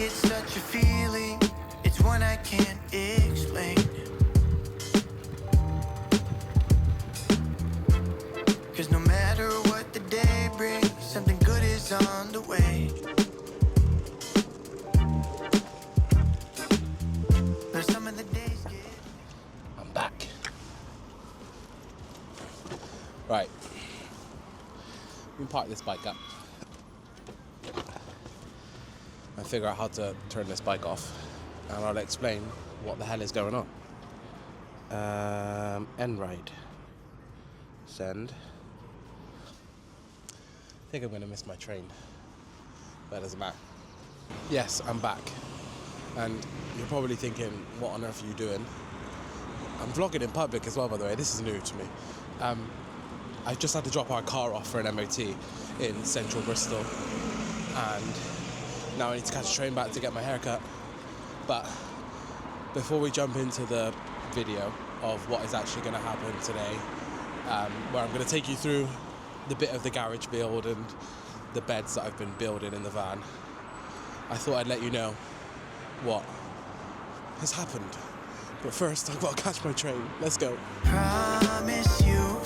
get such a feeling, it's one I can't explain. Cause no matter what the day brings, something good is on the way. Though some of the days get... I'm back. Right. We can park this bike up and figure out how to turn this bike off, and I'll explain what the hell is going on. End ride. Send. I think I'm going to miss my train, but it doesn't matter. Yes, I'm back, and you're probably thinking, what on earth are you doing? I'm vlogging in public as well, by the way. This is new to me. I just had to drop our car off for an MOT in central Bristol, and now I need to catch a train back to get my haircut. But before we jump into the video of what is actually going to happen today, where I'm going to take you through the bit of the garage build and the beds that I've been building in the van, I thought I'd let you know what has happened. But first, I've got to catch my train. Let's go. Promise you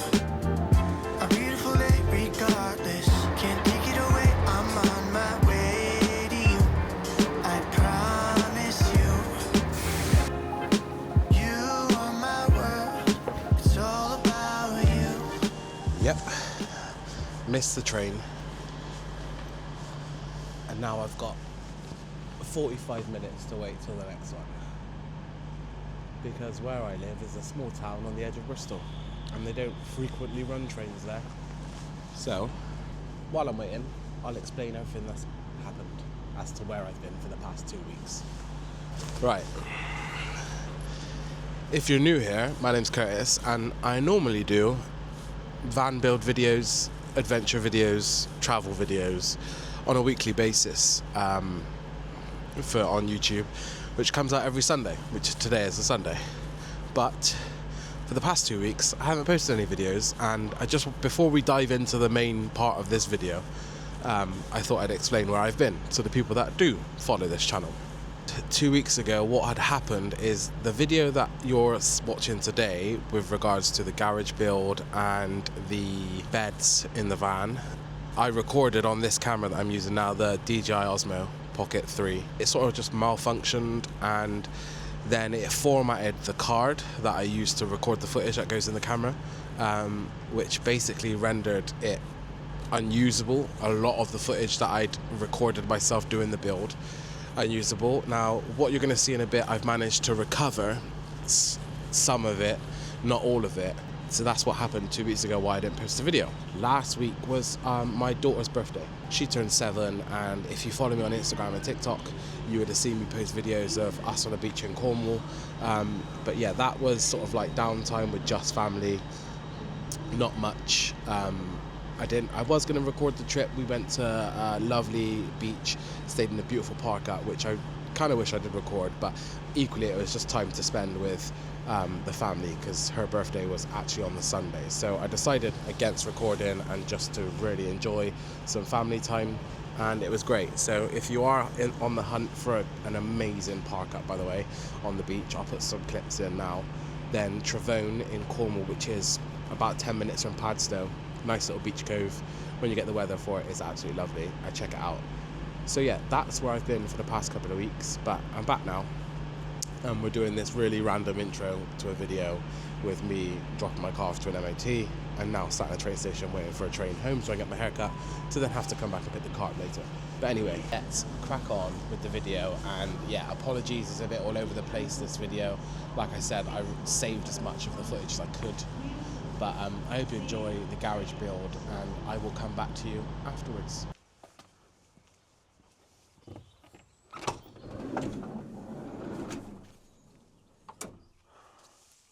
a beautiful day regardless. Can't take it away, I'm on my way to you. I promise you, you are my world. It's all about you. Yep. Missed the train. And now I've got 45 minutes to wait till the next one. Because where I live is a small town on the edge of Bristol, and they don't frequently run trains there. So, while I'm waiting, I'll explain everything that's happened as to where I've been for the past 2 weeks. Right. If you're new here, my name's Curtis, and I normally do van build videos, adventure videos, travel videos on a weekly basis on YouTube, which comes out every Sunday, which today is a Sunday. But for the past 2 weeks, I haven't posted any videos, and before we dive into the main part of this video, I thought I'd explain where I've been to the people that do follow this channel. 2 weeks ago, what had happened is the video that you're watching today with regards to the garage build and the beds in the van, I recorded on this camera that I'm using now, the DJI Osmo Pocket 3. It sort of just malfunctioned, and then it formatted the card that I used to record the footage that goes in the camera, which basically rendered it unusable. A lot of the footage that I'd recorded myself doing the build, unusable. Now, what you're going to see in a bit, I've managed to recover some of it, not all of it. So that's what happened 2 weeks ago, why I didn't post a video. Last week was my daughter's birthday. She turned 7, and if you follow me on Instagram and TikTok, you would have seen me post videos of us on the beach in Cornwall. But yeah, that was sort of like downtime with just family, not much. I was going to record the trip. We went to a lovely beach, stayed in a beautiful park at, which I kind of wish I did record, but equally it was just time to spend with the family, because her birthday was actually on the Sunday. So I decided against recording and just to really enjoy some family time, and it was great. So if you are on the hunt for an amazing park up, by the way, on the beach, I'll put some clips in now, then Travone in Cornwall, which is about 10 minutes from Padstow, nice little beach cove. When you get the weather for it, it's absolutely lovely. I check it out. So yeah, that's where I've been for the past couple of weeks, but I'm back now, and we're doing this really random intro to a video with me dropping my car off to an MOT, and now sat at a train station waiting for a train home so I get my haircut, to then have to come back and pick the car up later. But anyway, let's crack on with the video. And yeah, apologies, it's a bit all over the place, this video. Like I said, I saved as much of the footage as I could. But I hope you enjoy the garage build, and I will come back to you afterwards.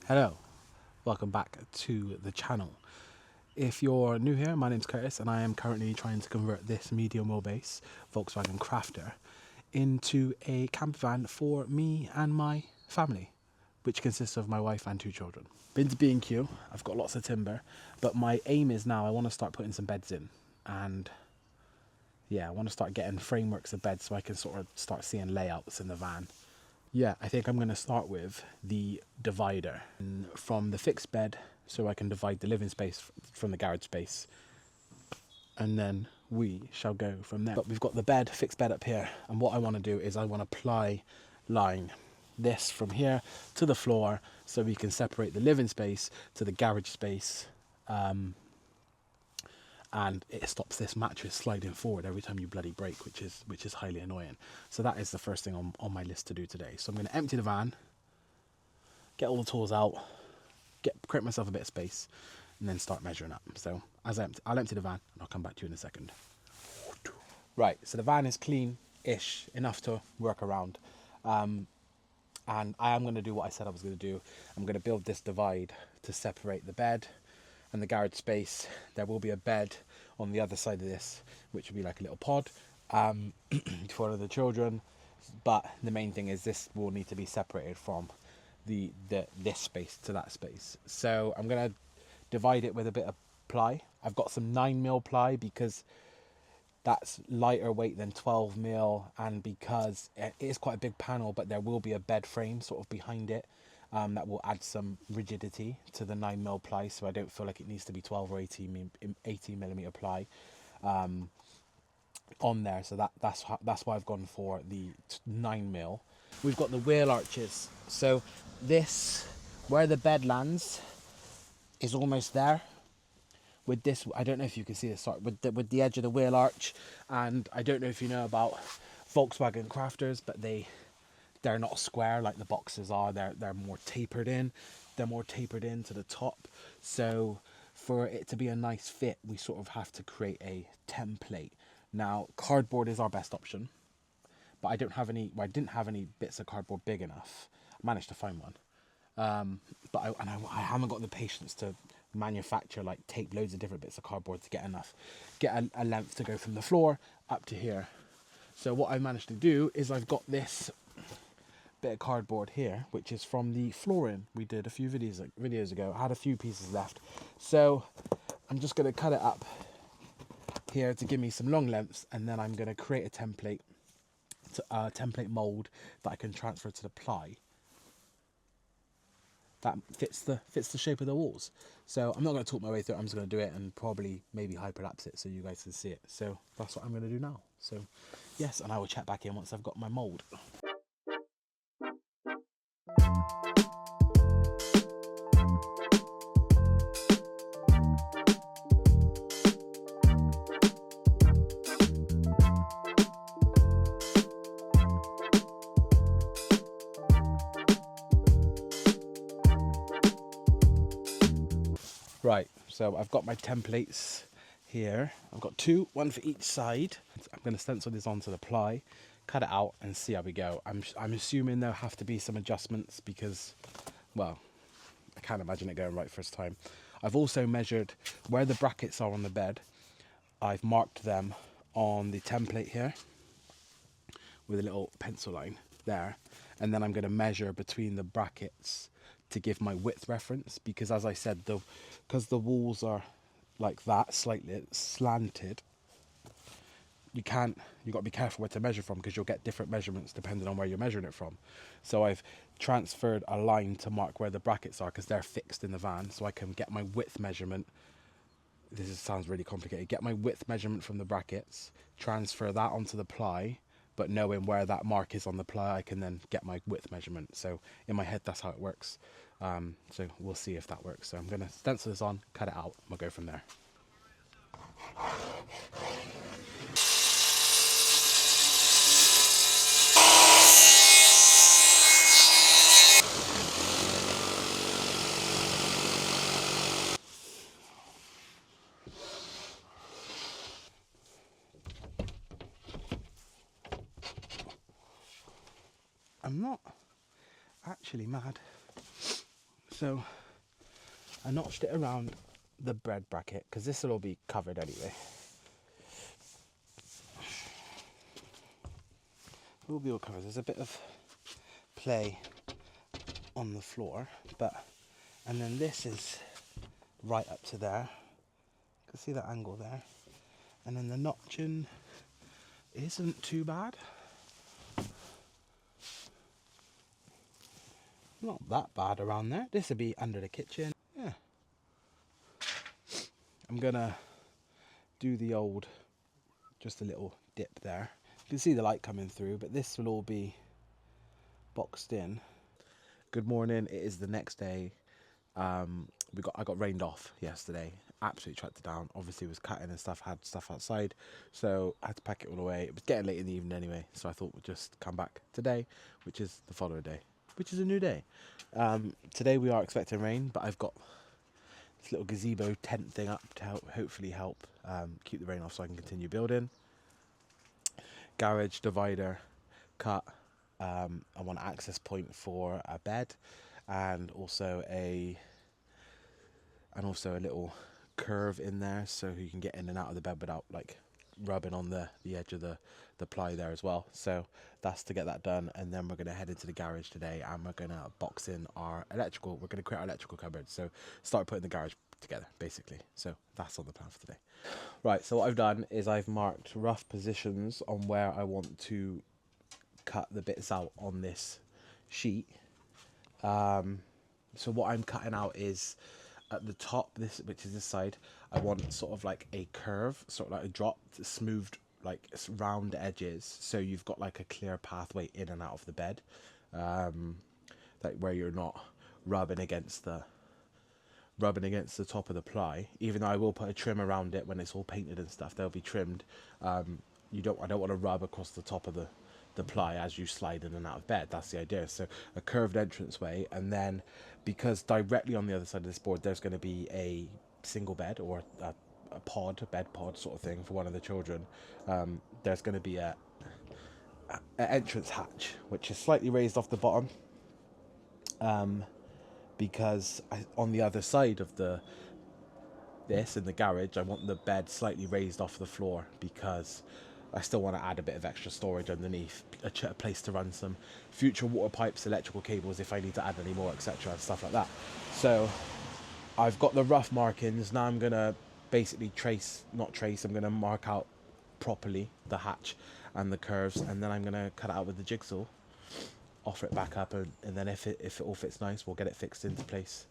Hello, welcome back to the channel. If you're new here, my name's Curtis, and I am currently trying to convert this medium wheelbase Volkswagen Crafter into a camper van for me and my family, which consists of my wife and 2 children. Been to B&Q, I've got lots of timber, but my aim is now I want to start putting some beds in, and yeah, I want to start getting frameworks of beds so I can sort of start seeing layouts in the van. Yeah, I think I'm going to start with the divider from the fixed bed so I can divide the living space from the garage space. And then we shall go from there. But we've got the bed, fixed bed up here. And what I want to do is I want to ply line this from here to the floor so we can separate the living space to the garage space. And it stops this mattress sliding forward every time you bloody brake, which is highly annoying. So that is the first thing on my list to do today. So I'm going to empty the van, get all the tools out, create myself a bit of space, and then start measuring up. So I'll empty the van and I'll come back to you in a second. Right, so the van is clean-ish, enough to work around. And I am going to do what I said I was going to do. I'm going to build this divide to separate the bed and the garage space. There will be a bed on the other side of this, which will be like a little pod for the children. But the main thing is this will need to be separated from this space to that space. So I'm going to divide it with a bit of ply. I've got some 9mm ply because that's lighter weight than 12mm, and because it is quite a big panel, but there will be a bed frame sort of behind it. That will add some rigidity to the 9mm ply, so I don't feel like it needs to be 12 or 18mm ply on there. So that's why I've gone for the 9mm. We've got the wheel arches. So this, where the bed lands, is almost there. With this, I don't know if you can see this, sorry, with the edge of the wheel arch, and I don't know if you know about Volkswagen crafters, but they're not square like the boxes are. They're more tapered in. They're more tapered in to the top. So for it to be a nice fit, we sort of have to create a template. Now, cardboard is our best option, but I didn't have any bits of cardboard big enough. I managed to find one, but I haven't got the patience to manufacture, like tape loads of different bits of cardboard to get a length to go from the floor up to here. So what I managed to do is I've got this bit of cardboard here, which is from the flooring we did a few videos ago. I had a few pieces left, so I'm just going to cut it up here to give me some long lengths, and then I'm going to create a template mold that I can transfer to the ply that fits the shape of the walls. So I'm not going to talk my way through it. I'm just going to do it and probably maybe hyperlapse it so you guys can see it. So that's what I'm going to do now. So yes, and I will check back in once I've got my mold. Right, so I've got my templates here. I've got two, one for each side. I'm going to stencil this onto the ply, cut it out, and see how we go. I'm assuming there'll have to be some adjustments because, well, I can't imagine it going right first time. I've also measured where the brackets are on the bed. I've marked them on the template here with a little pencil line there, and then I'm going to measure between the brackets to give my width reference, because as I said, because the walls are like that, slightly slanted, you've got to be careful where to measure from, because you'll get different measurements depending on where you're measuring it from. So I've transferred a line to mark where the brackets are, because they're fixed in the van, so I can get my width measurement. Sounds really complicated. Get my width measurement from the brackets, transfer that onto the ply, but knowing where that mark is on the ply, I can then get my width measurement. So in my head, that's how it works. So we'll see if that works. So I'm going to stencil this on, cut it out, and we'll go from there. I'm not actually mad. So I notched it around the bread bracket, because this will all be covered anyway. It will be all covered. There's a bit of play on the floor, and then this is right up to there. You can see that angle there. And then the notching isn't too bad. Not that bad around there. This would be under the kitchen. Yeah. I'm gonna do the old, just a little dip there. You can see the light coming through, but this will all be boxed in. Good morning. It is the next day. I got rained off yesterday. Absolutely tracked it down. Obviously, was cutting and stuff. Had stuff outside, so I had to pack it all away. It was getting late in the evening anyway, so I thought we'd just come back today, which is the following day, which is a new day. Today we are expecting rain, but I've got this little gazebo tent thing up to hopefully help keep the rain off, so I can continue building. Garage divider cut. I want an access point for a bed, and also a little curve in there so you can get in and out of the bed without like rubbing on the edge of the ply there as well. So that's to get that done, and then we're going to head into the garage today, and we're going to box in our electrical. We're going to create our electrical cupboard, so start putting the garage together basically. So that's on the plan for today. Right, so what I've done is I've marked rough positions on where I want to cut the bits out on this sheet. So what I'm cutting out is at the top, which is this side, I want sort of like a curve, sort of like a drop, smoothed, like round edges, so you've got like a clear pathway in and out of the bed, like where you're not rubbing against the top of the ply. Even though I will put a trim around it when it's all painted and stuff, they'll be trimmed. I don't want to rub across the top of the ply as you slide in and out of bed. That's the idea. So a curved entranceway, and then because directly on the other side of this board there's going to be a single bed or a bed pod sort of thing for one of the children, there's going to be a entrance hatch which is slightly raised off the bottom, because on the other side of this in the garage I want the bed slightly raised off the floor, because I still want to add a bit of extra storage underneath, a place to run some future water pipes, electrical cables if I need to add any more, etc., and stuff like that. So I've got the rough markings. Now I'm going to basically I'm going to mark out properly the hatch and the curves, and then I'm going to cut it out with the jigsaw, offer it back up, and then if it all fits nice, we'll get it fixed into place,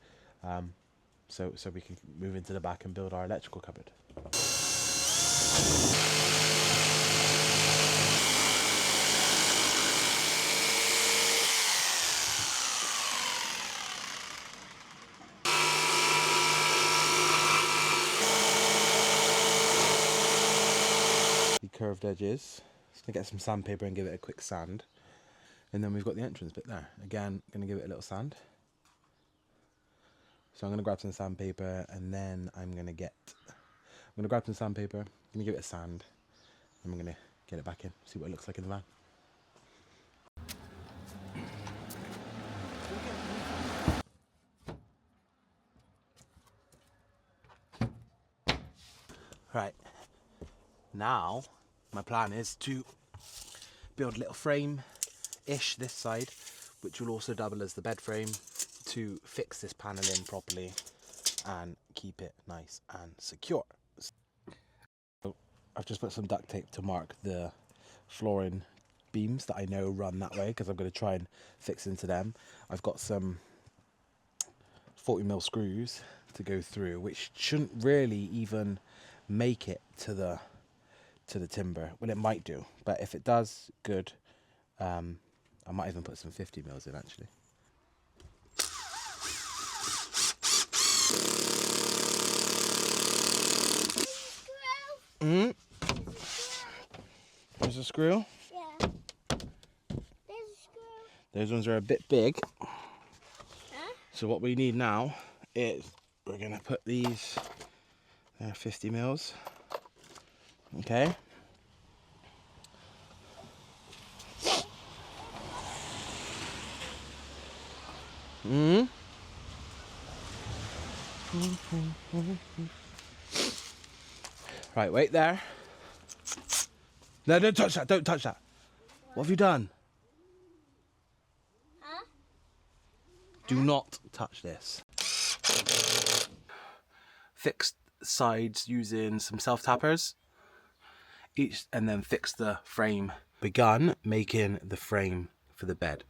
so we can move into the back and build our electrical cupboard. Curved edges. Just gonna get some sandpaper and give it a quick sand, and then we've got the entrance bit there. Again, gonna give it a little sand. So I'm gonna grab some sandpaper, and then I'm gonna grab some sandpaper, gonna give it a sand, and I'm gonna get it back in, see what it looks like in the van. Right, now my plan is to build a little frame-ish this side, which will also double as the bed frame, to fix this panel in properly and keep it nice and secure. So I've just put some duct tape to mark the flooring beams that I know run that way, because I'm going to try and fix into them. I've got some 40mm screws to go through, which shouldn't really even make it to the timber. Well, it might do, but if it does, good. I might even put some 50mm in actually. There's a screw? Yeah. There's a screw. Those ones are a bit big. Huh? So what we need now is we're going to put these, they're 50mm. Okay. Right, wait there. No, don't touch that, don't touch that. What have you done? Huh? Do not touch this. Fixed sides using some self-tappers. and then fix the frame. Begun making the frame for the bed.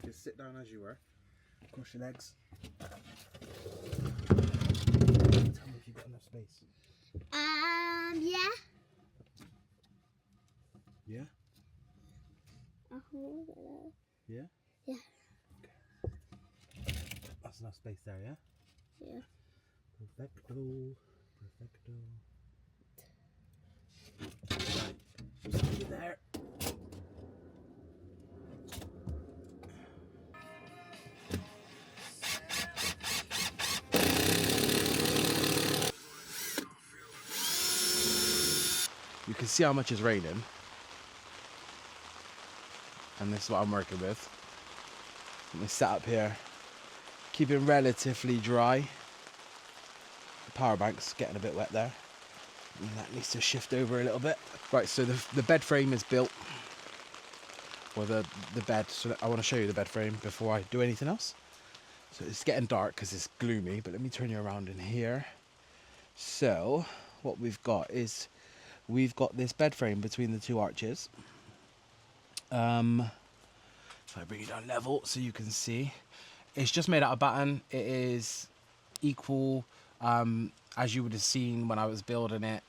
Just sit down as you were. Cross your legs. Tell me if you've got enough space. Yeah. Yeah? Yeah? Yeah. Okay. That's enough space there, yeah? Yeah. Perfecto. Right. Stay there. You can see how much is raining. And this is what I'm working with. Let me set up here. Keeping relatively dry. The power bank's getting a bit wet there. And that needs to shift over a little bit. Right, so the bed frame is built. Or the bed. So I want to show you the bed frame before I do anything else. So it's getting dark because it's gloomy, but let me turn you around in here. So what we've got is we've got this bed frame between the two arches. So I bring it down level so you can see. It's just made out of batten. It is equal, as you would have seen when I was building it.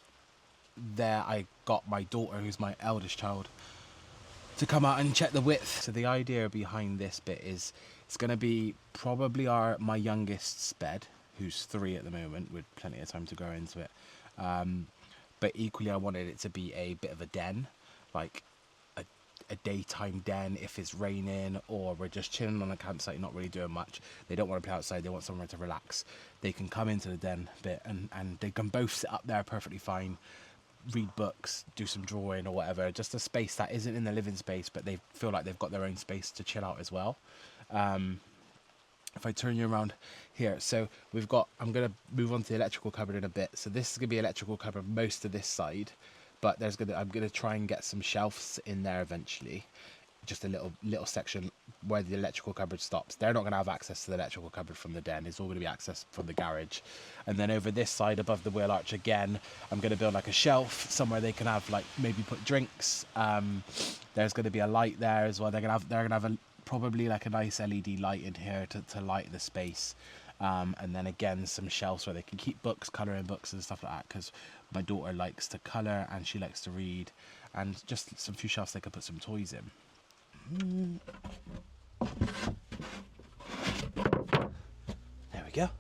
There I got my daughter, who's my eldest child, to come out and check the width. So the idea behind this bit is it's going to be probably my youngest's bed, who's 3 at the moment, with plenty of time to grow into it. But equally I wanted it to be a bit of a den, like a daytime den if it's raining or we're just chilling on a campsite, not really doing much. They don't want to play outside, they want somewhere to relax. They can come into the den bit and they can both sit up there perfectly fine, read books, do some drawing or whatever. Just a space that isn't in the living space, but they feel like they've got their own space to chill out as well. If I turn you around here, so I'm going to move on to the electrical cupboard in a bit. So this is going to be electrical cupboard most of this side, but I'm going to try and get some shelves in there eventually. Just a little section where the electrical cupboard stops. They're not going to have access to the electrical cupboard from the den. It's all going to be accessed from the garage. And then over this side above the wheel arch again, I'm going to build like a shelf somewhere they can have like maybe put drinks. There's going to be a light there as well. They're going to have probably like a nice LED light in here to light the space. And then again some shelves where they can keep books, colouring books and stuff like that, because my daughter likes to colour and she likes to read, and just some few shelves they could put some toys in. There we go.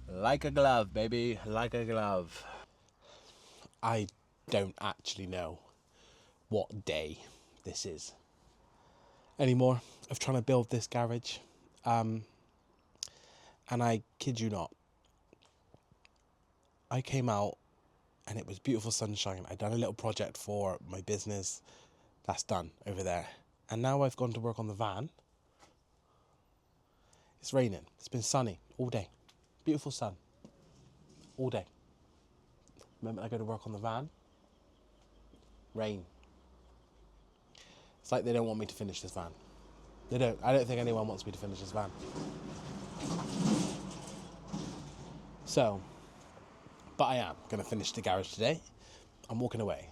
Like a glove, baby, like a glove. I don't actually know what day this is anymore of trying to build this garage. And I kid you not, I came out and it was beautiful sunshine. I'd done a little project for my business. That's done over there. And now I've gone to work on the van. It's raining. It's been sunny all day. Beautiful sun. All day. The moment I go to work on the van, rain. It's like they don't want me to finish this van. They don't. I don't think anyone wants me to finish this van. So, but I am going to finish the garage today. I'm walking away.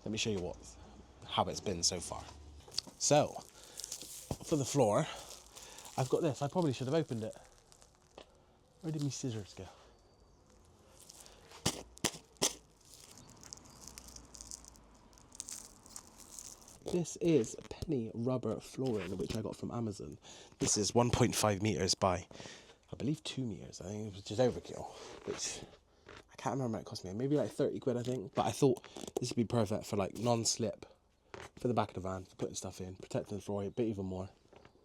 Let me show you how it's been so far. So, for the floor, I've got this. I probably should have opened it. Where did my scissors go? This is penny rubber flooring, which I got from Amazon. This is 1.5 metres by, I believe, 2 metres. I think it was just overkill, which I can't remember what it cost me. Maybe like 30 quid, I think. But I thought this would be perfect for like non-slip for the back of the van, for putting stuff in, protecting the floor a bit even more.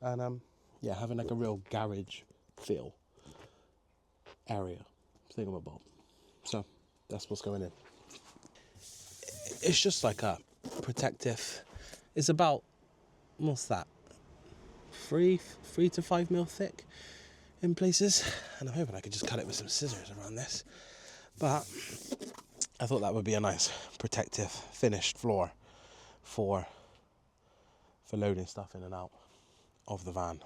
And yeah, having like a real garage feel area thingamabob. So that's what's going in. It's just like a protective. It's about, what's that, 3 to 5 mil thick in places, and I'm hoping I could just cut it with some scissors around this, but I thought that would be a nice protective finished floor for loading stuff in and out of the van.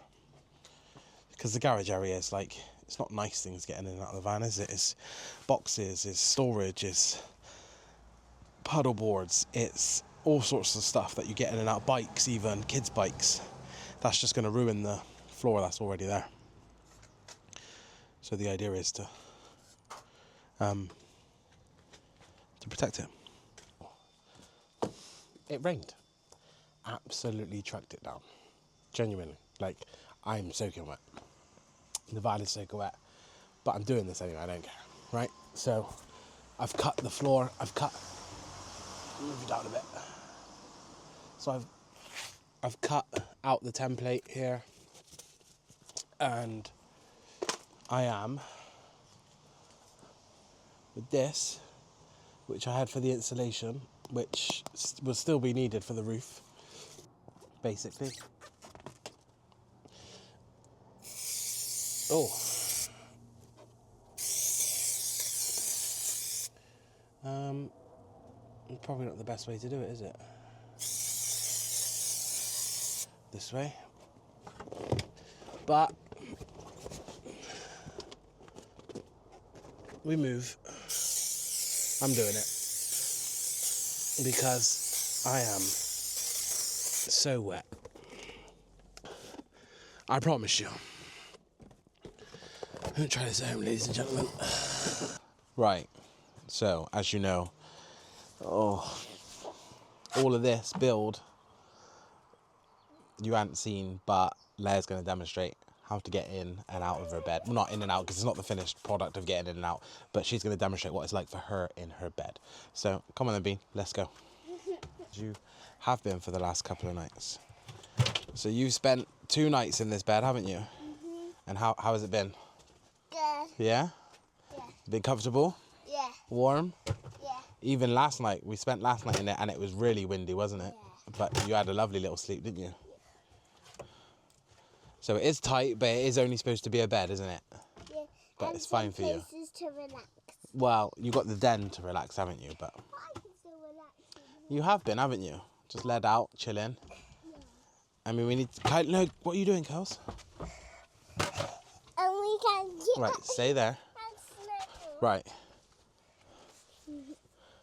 Because the garage area is like, it's not nice things getting in and out of the van, is it? It's boxes, it's storage, it's puddle boards, it's all sorts of stuff that you get in and out, bikes even, kids' bikes. That's just going to ruin the floor that's already there. So the idea is to protect it. It rained. Absolutely trucked it down. Genuinely. Like, I'm soaking wet. The van is soaking wet. But I'm doing this anyway, I don't care. Right? So, I've cut the floor. Move it down a bit. So I've cut out the template here. And I am, with this, which I had for the insulation, which will still be needed for the roof, basically. Oh. Probably not the best way to do it, is it? This way. But we move. I'm doing it because I am so wet. I promise you. I'm gonna try this at home, ladies and gentlemen. Right, so as you know, all of this build you hadn't seen, but Leia's gonna demonstrate how to get in and out of her bed. Well, not in and out, because it's not the finished product of getting in and out, but she's going to demonstrate what it's like for her in her bed. So, come on then, Bean, let's go. You have been for the last couple of nights. So you've spent 2 nights in this bed, haven't you? Mm-hmm. And how has it been? Good. Yeah? Yeah. Been comfortable? Yeah. Warm? Yeah. Even last night, we spent last night in it, and it was really windy, wasn't it? Yeah. But you had a lovely little sleep, didn't you? So it is tight, but it is only supposed to be a bed, isn't it? Yeah. But and it's fine for you. places to relax. Well, you got the den to relax, haven't you? But I can still relax. you have been, haven't you? Just let out, chilling. Yeah. I mean, we need to... No, what are you doing, Kels? And we can get Right, stay there. Right.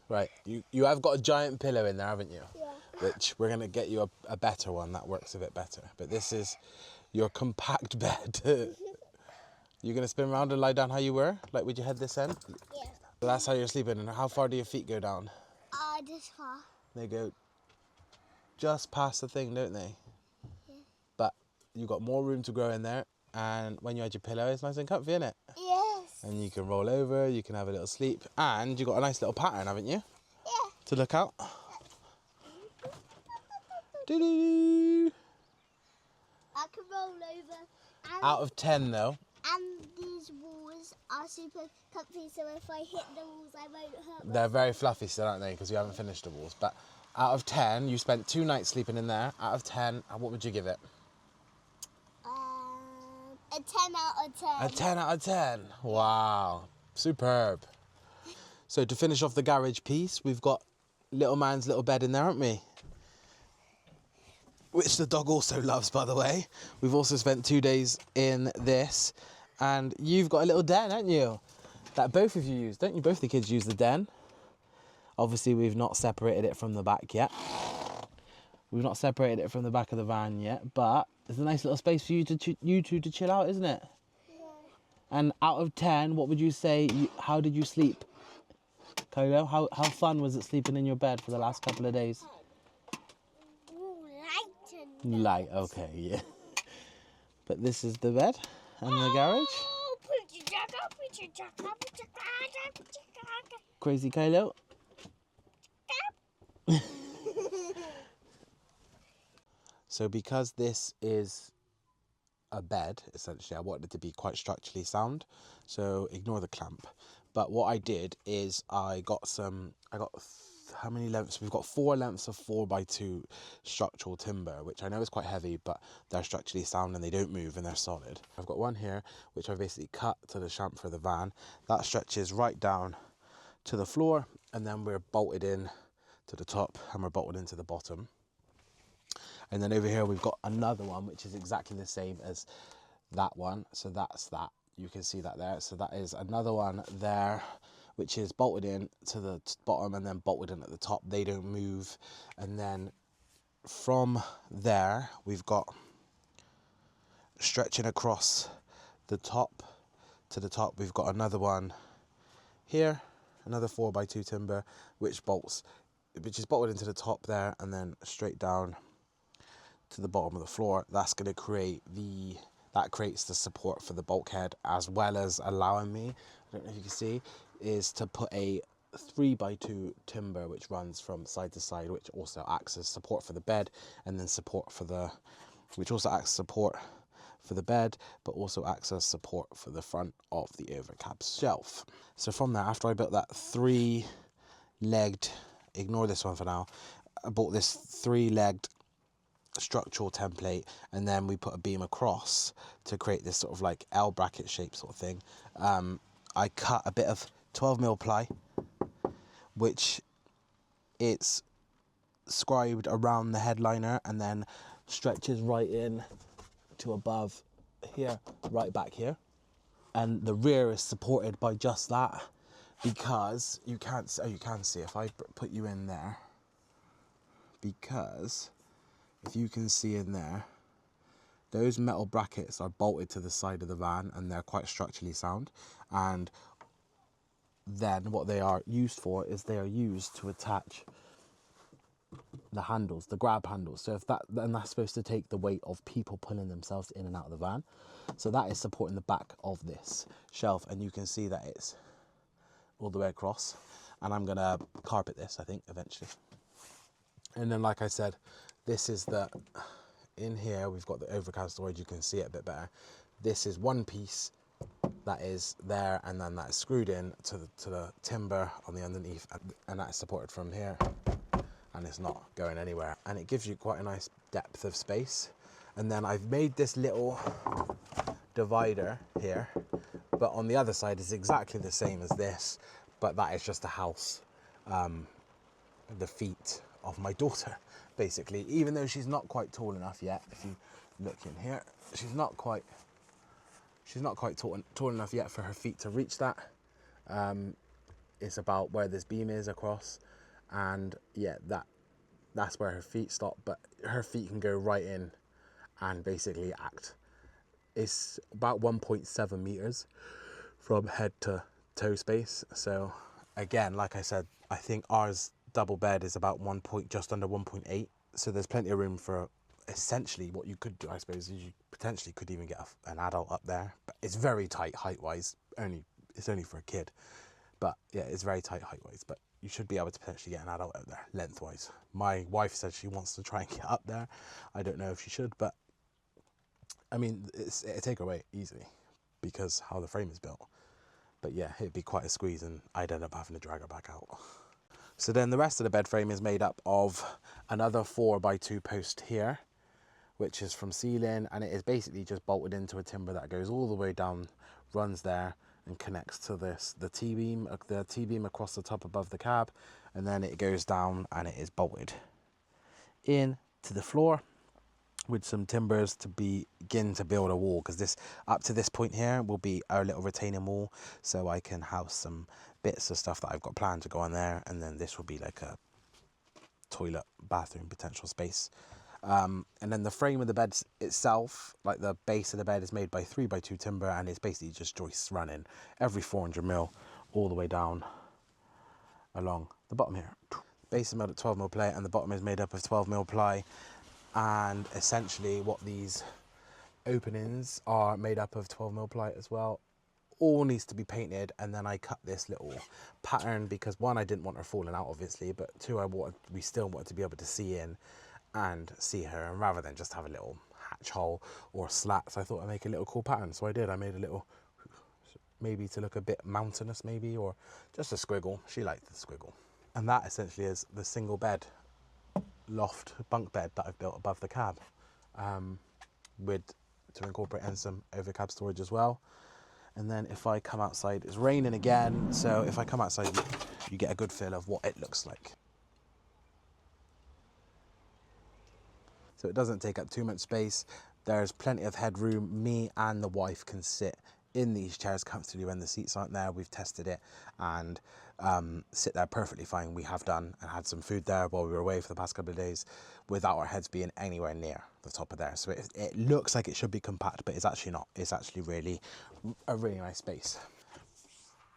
Right, you have got a giant pillow in there, haven't you? Yeah. Which we're going to get you a better one that works a bit better. But this is your compact bed. You're going to spin around and lie down how you were? Like with your head this end? Yeah. So that's how you're sleeping. And how far do your feet go down? This far. They go just past the thing, don't they? Yeah. But you've got more room to grow in there. And when you had your pillow, it's nice and comfy, isn't it? Yes. And you can roll over, you can have a little sleep. And you've got a nice little pattern, haven't you? Yeah. To look out. Doo-doo. I can roll over. And, Out of 10, though. and these walls are super comfy, so if I hit the walls, I won't hurt They're very fluffy still, aren't they? Because you haven't finished the walls. But out of 10, you spent 2 nights sleeping in there. Out of 10, what would you give it? A 10 out of 10. A 10 out of 10. Wow. Superb. So to finish off the garage piece, we've got little man's little bed in there, haven't we? Which the dog also loves, by the way. We've also spent 2 days in this. And you've got a little den, haven't you? That both of you use, don't you? Both the kids use the den. Obviously, we've not separated it from the back yet. We've not separated it from the back of the van yet, but there's a nice little space for you two to chill out, isn't it? Yeah. And out of 10, what would you say, how did you sleep? Kylo, how fun was it sleeping in your bed for the last couple of days? Light, okay, yeah. But this is the bed and the garage. Crazy Kylo. So because this is a bed, essentially, I wanted it to be quite structurally sound. So ignore the clamp. But what I did is I got how many lengths? We've got 4 lengths of 4x2 structural timber, which I know is quite heavy, but they're structurally sound and they don't move and they're solid. I've got one here, which I've basically cut to the chamfer of the van. That stretches right down to the floor, and then we're bolted in to the top, and we're bolted into the bottom. And then over here we've got another one which is exactly the same as that one. So that's that. You can see that there. So that is another one there, which is bolted in to the bottom and then bolted in at the top. They don't move. And then from there we've got stretching across the top to the top, we've got another one here, another 4x2 timber which is bolted into the top there and then straight down to the bottom of the floor. That's going to creates the support for the bulkhead, as well as allowing me, I don't know if you can see, is to put a 3x2 timber which runs from side to side, which also acts as support for the bed, and then which also acts as support for the bed, but also acts as support for the front of the overcab shelf. So from there, after I built that 3-legged, ignore this one for now, I bought this 3-legged structural template, and then we put a beam across to create this sort of like L bracket shape sort of thing. I cut a bit of 12mm ply, which it's scribed around the headliner and then stretches right in to above here, right back here. And the rear is supported by just that, because you can see if I put you in there, because if you can see in there, those metal brackets are bolted to the side of the van and they're quite structurally sound. And then what they are used for is they are used to attach the handles, the grab handles. So then that's supposed to take the weight of people pulling themselves in and out of the van. So that is supporting the back of this shelf, and you can see that it's all the way across. And I'm gonna carpet this, I think, eventually. And then, like I said, this is in here we've got the overcab storage. You can see it a bit better. This is one piece that is there, and then that is screwed in to the timber on the underneath, and that is supported from here, and it's not going anywhere, and it gives you quite a nice depth of space. And then I've made this little divider here, but on the other side is exactly the same as this, but that is just a house, the feet of my daughter, basically. Even though she's not quite tall enough yet, if you look in here, she's not quite tall enough yet for her feet to reach that. It's about where this beam is across, and yeah, that's where her feet stop, but her feet can go right in and basically act. It's about 1.7 meters from head to toe space. So again, like I said, I think ours double bed is about just under 1.8. So there's plenty of room for essentially what you could do, I suppose, is you potentially could even get an adult up there. But it's very tight height-wise. It's only for a kid. But yeah, it's very tight height-wise. But you should be able to potentially get an adult out there lengthwise. My wife said she wants to try and get up there. I don't know if she should, but I mean, it'd take her weight easily because how the frame is built. But yeah, it'd be quite a squeeze, and I'd end up having to drag her back out. So then the rest of the bed frame is made up of another 4x2 post here, which is from ceiling, and it is basically just bolted into a timber that goes all the way down, runs there, and connects to the T-beam across the top above the cab, and then it goes down and it is bolted in to the floor with some timbers to begin to build a wall, because this up to this point here will be our little retaining wall, so I can house some bits of stuff that I've got planned to go on there, and then this will be like a toilet, bathroom potential space. And then the frame of the bed itself, like the base of the bed, is made by 3x2 timber, and it's basically just joists running every 400mm all the way down along the bottom here. Base is made of 12mm ply, and the bottom is made up of 12mm ply. And essentially what these openings are made up of 12mm ply as well. All needs to be painted, and then I cut this little pattern because one, I didn't want her falling out obviously, but two, we still wanted to be able to see in and see her, and rather than just have a little hatch hole or slats, I thought I'd make a little cool pattern. So I did. I made a little, maybe to look a bit mountainous maybe, or just a squiggle. She liked the squiggle. And that essentially is the single bed loft bunk bed that I've built above the cab, to incorporate in some overcab storage as well. And then if I come outside, it's raining again, so if I come outside, you get a good feel of what it looks like. so it doesn't take up too much space. There's plenty of headroom. Me and the wife can sit in these chairs comfortably when the seats aren't there. We've tested it and sit there perfectly fine. We have done, and had some food there while we were away for the past couple of days without our heads being anywhere near the top of there. So it looks like it should be compact, but it's actually not. It's actually really a really nice space.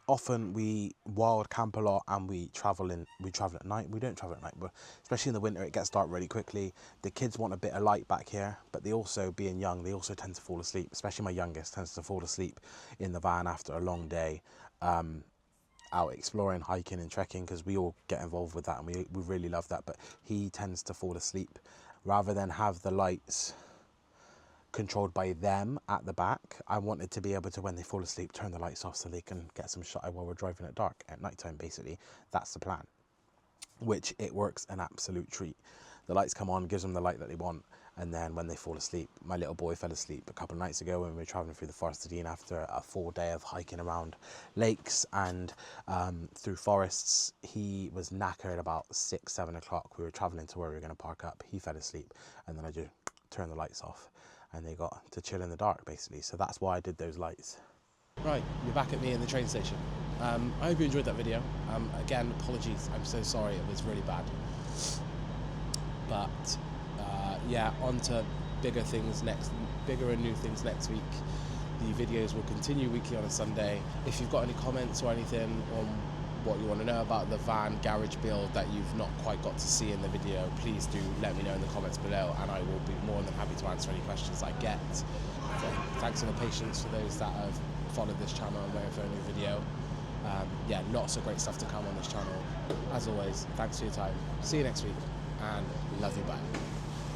Often we wild camp a lot, and we travel at night. We don't travel at night, but especially in the winter, it gets dark really quickly. The kids want a bit of light back here, but they also, being young, they also tend to fall asleep. Especially my youngest tends to fall asleep in the van after a long day out exploring, hiking and trekking, because we all get involved with that, and we really love that. But he tends to fall asleep. Rather than have the lights controlled by them at the back, I wanted to be able to, when they fall asleep, turn the lights off so they can get some shut eye while we're driving at dark at nighttime. Basically, that's the plan, which it works an absolute treat. The lights come on, gives them the light that they want, and then when they fall asleep, my little boy fell asleep a couple of nights ago when we were traveling through the Forest of Dean after a full day of hiking around lakes and through forests. He was knackered about 6-7 o'clock. We were traveling to where we were going to park up. He fell asleep, and then I just turned the lights off, and they got to chill in the dark, basically. So that's why I did those lights. Right, you're back at me in the train station. I hope you enjoyed that video. Again, apologies, I'm so sorry, it was really bad. But yeah, on to bigger and new things next week. The videos will continue weekly on a Sunday. If you've got any comments or anything on what you want to know about the van garage build that you've not quite got to see in the video, please do let me know in the comments below, and I will be more than happy to answer any questions I get. So, thanks for the patience for those that have followed this channel and waiting for a new video. Yeah, lots of great stuff to come on this channel. As always, thanks for your time. See you next week, and love you, bye.